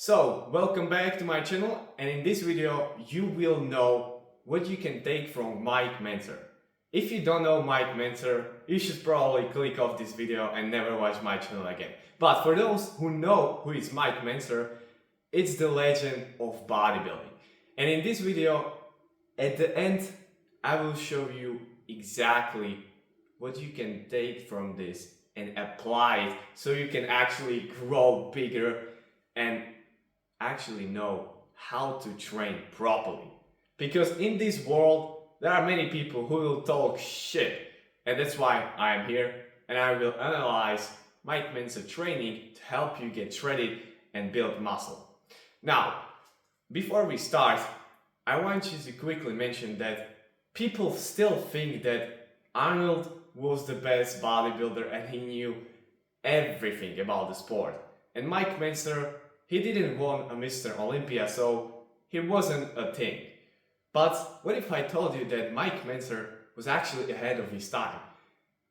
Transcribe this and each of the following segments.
So, welcome back to my channel, and in this video you will know what you can take from Mike Mentzer. If you don't know Mike Mentzer, you should probably click off this video and never watch my channel again. But for those who know who is Mike Mentzer, it's the legend of bodybuilding. And in this video, at the end, I will show you exactly what you can take from this and apply it so you can actually grow bigger and actually know how to train properly. Because in this world, there are many people who will talk shit. And that's why I am here and I will analyze Mike Mentzer training to help you get shredded and build muscle. Now, before we start, I want you to quickly mention that people still think that Arnold was the best bodybuilder and he knew everything about the sport. And Mike Mentzer, he didn't win a Mr. Olympia, so he wasn't a thing. But what if I told you that Mike Mentzer was actually ahead of his time?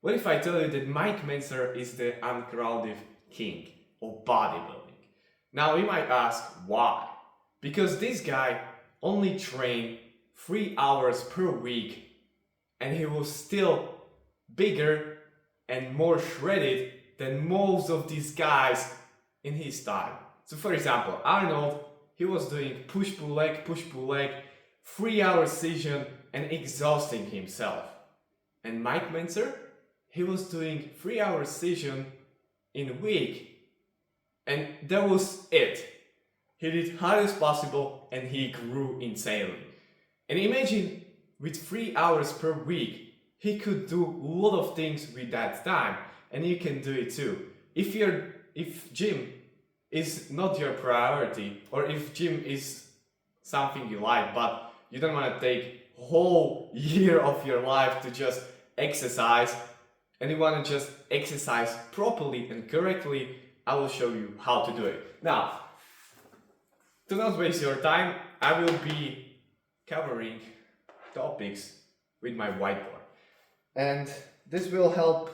What if I tell you that Mike Mentzer is the uncrowded king of bodybuilding? Now you might ask why? Because this guy only trained 3 hours per week and he was still bigger and more shredded than most of these guys in his time. So for example, Arnold, he was doing push-pull leg, 3-hour session and exhausting himself. And Mike Mentzer, he was doing 3-hour session in a week and that was it. He did hardest possible and he grew insanely. And imagine with 3 hours per week, he could do a lot of things with that time and you can do it too. If gym is not your priority, or if gym is something you like but you don't want to take a whole year of your life to just exercise and you want to just exercise properly and correctly, I will show you how to do it. Now, to not waste your time, I will be covering topics with my whiteboard. And this will help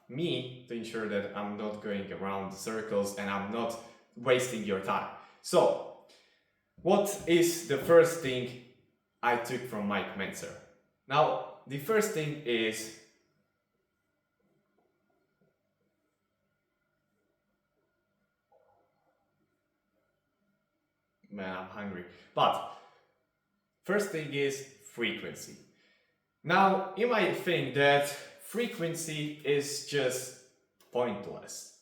me to ensure that I'm not going around the circles and I'm not wasting your time. So, what is the first thing I took from Mike Mentzer? Now, the first thing is man, I'm hungry. But first thing is frequency. Now, you might think that frequency is just pointless.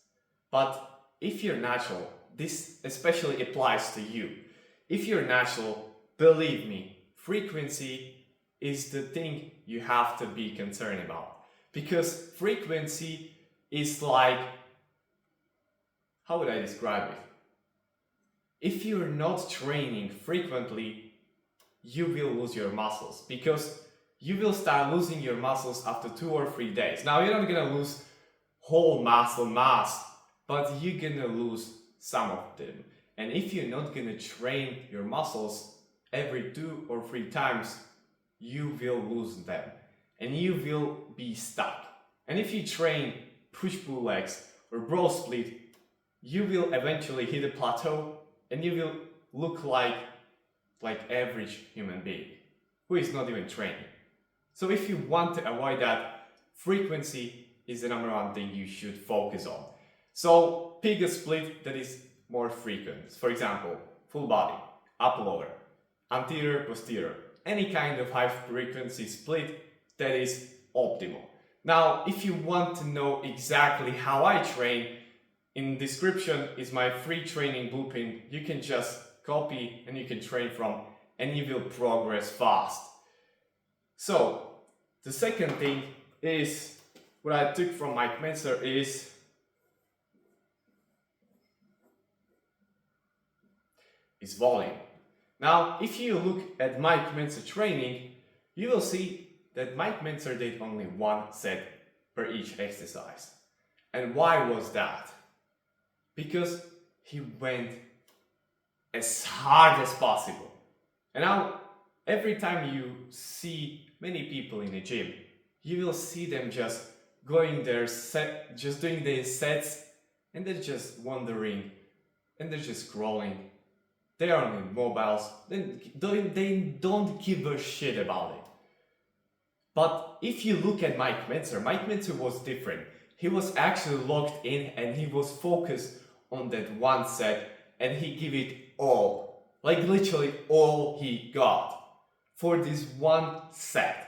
But if you're natural, this especially applies to you. If you're natural, believe me, frequency is the thing you have to be concerned about. Because frequency is like, how would I describe it? If you're not training frequently, you will lose your muscles because you will start losing your muscles after 2 or 3 days. Now, you're not gonna lose whole muscle mass, but you're gonna lose some of them. And if you're not gonna train your muscles every 2 or 3 times, you will lose them and you will be stuck. And if you train push-pull legs or bro split, you will eventually hit a plateau and you will look like average human being who is not even training. So if you want to avoid that, frequency is the #1 thing you should focus on. So pick a split that is more frequent. For example, full body, upper lower, anterior, posterior, any kind of high frequency split that is optimal. Now, if you want to know exactly how I train, in description is my free training blueprint. You can just copy and you can train from and you will progress fast. So, the second thing is, what I took from Mike Mentzer is volume. Now, if you look at Mike Mentzer training, you will see that Mike Mentzer did only 1 set per each exercise. And why was that? Because he went as hard as possible. And now, every time you see many people in the gym, you will see them just going their set, just doing their sets, and they're just wondering and they're just scrolling. They are on mobiles, they don't give a shit about it. But if you look at Mike Mentzer was different. He was actually locked in and he was focused on that one set and he gave it all, like literally all he got for this one set.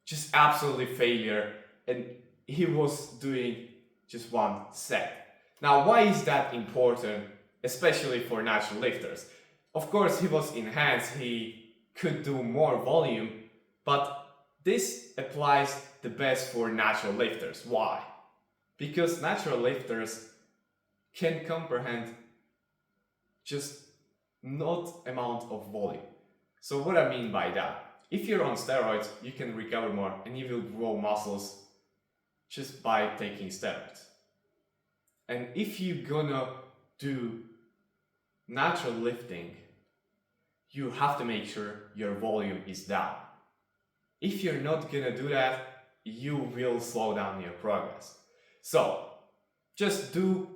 Just absolutely failure, and he was doing just one set. Now, why is that important, especially for natural lifters? Of course, he was enhanced, he could do more volume, but this applies the best for natural lifters. Why? Because natural lifters can comprehend just not amount of volume. So what I mean by that, if you're on steroids, you can recover more and you will grow muscles just by taking steroids. And if you're gonna do natural lifting, you have to make sure your volume is down. If you're not gonna do that, you will slow down your progress. So just do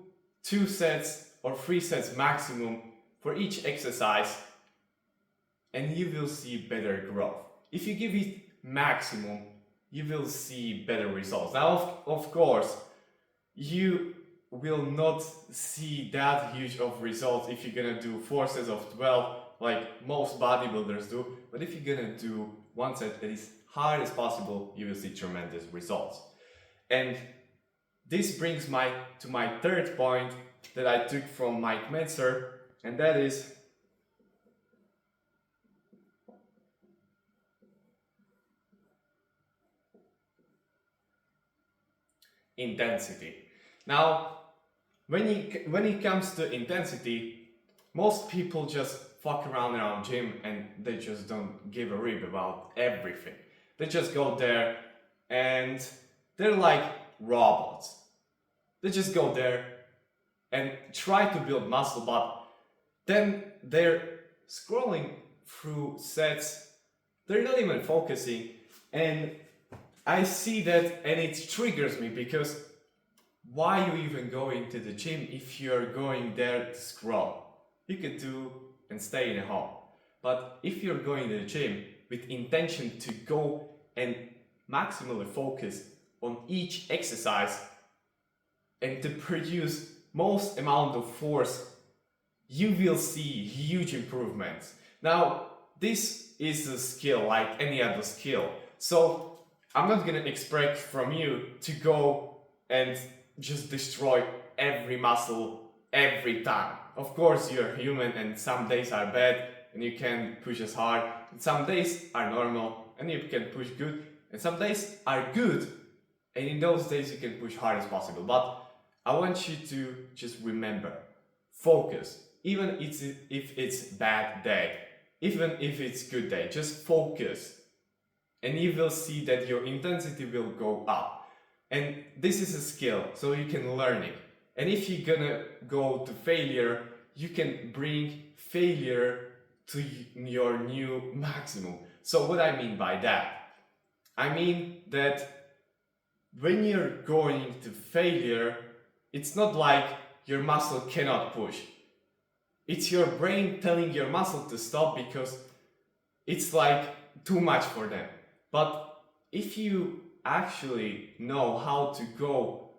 2 sets or 3 sets maximum for each exercise and you will see better growth. If you give it maximum, you will see better results. Now, of course, you will not see that huge of results if you're gonna do 4 sets of 12 like most bodybuilders do, but if you're gonna do 1 set that is hard as possible, you will see tremendous results. And this brings to my 3rd point that I took from Mike Mentzer, and that is intensity. Now, when it comes to intensity, most people just fuck around gym and they just don't give a rip about everything. They just go there and they're like robots. They just go there and try to build muscle, but then they're scrolling through sets, they're not even focusing, and I see that and it triggers me because why are you even going to the gym if you're going there to scroll? You could do and stay in a home. But if you're going to the gym with intention to go and maximally focus on each exercise and to produce most amount of force, you will see huge improvements. Now, this is a skill like any other skill. So I'm not gonna expect from you to go and just destroy every muscle every time. Of course, you're human and some days are bad and you can push as hard, and some days are normal and you can push good, and some days are good and in those days you can push hard as possible. But I want you to just remember, focus, even if it's bad day, even if it's good day, just focus and you will see that your intensity will go up. And this is a skill, so you can learn it. And if you're gonna go to failure, you can bring failure to your new maximum. So what I mean by that? I mean that when you're going to failure, it's not like your muscle cannot push. It's your brain telling your muscle to stop because it's like too much for them. But if you actually know how to go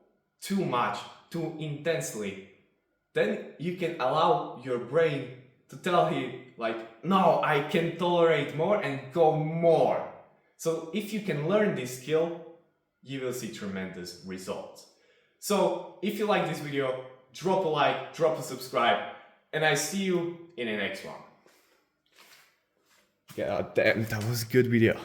too much, too intensely, then you can allow your brain to tell him like, no, I can tolerate more and go more. So if you can learn this skill, you will see tremendous results. So if you like this video, drop a like, drop a subscribe, and I see you in the next one. God damn, that was a good video.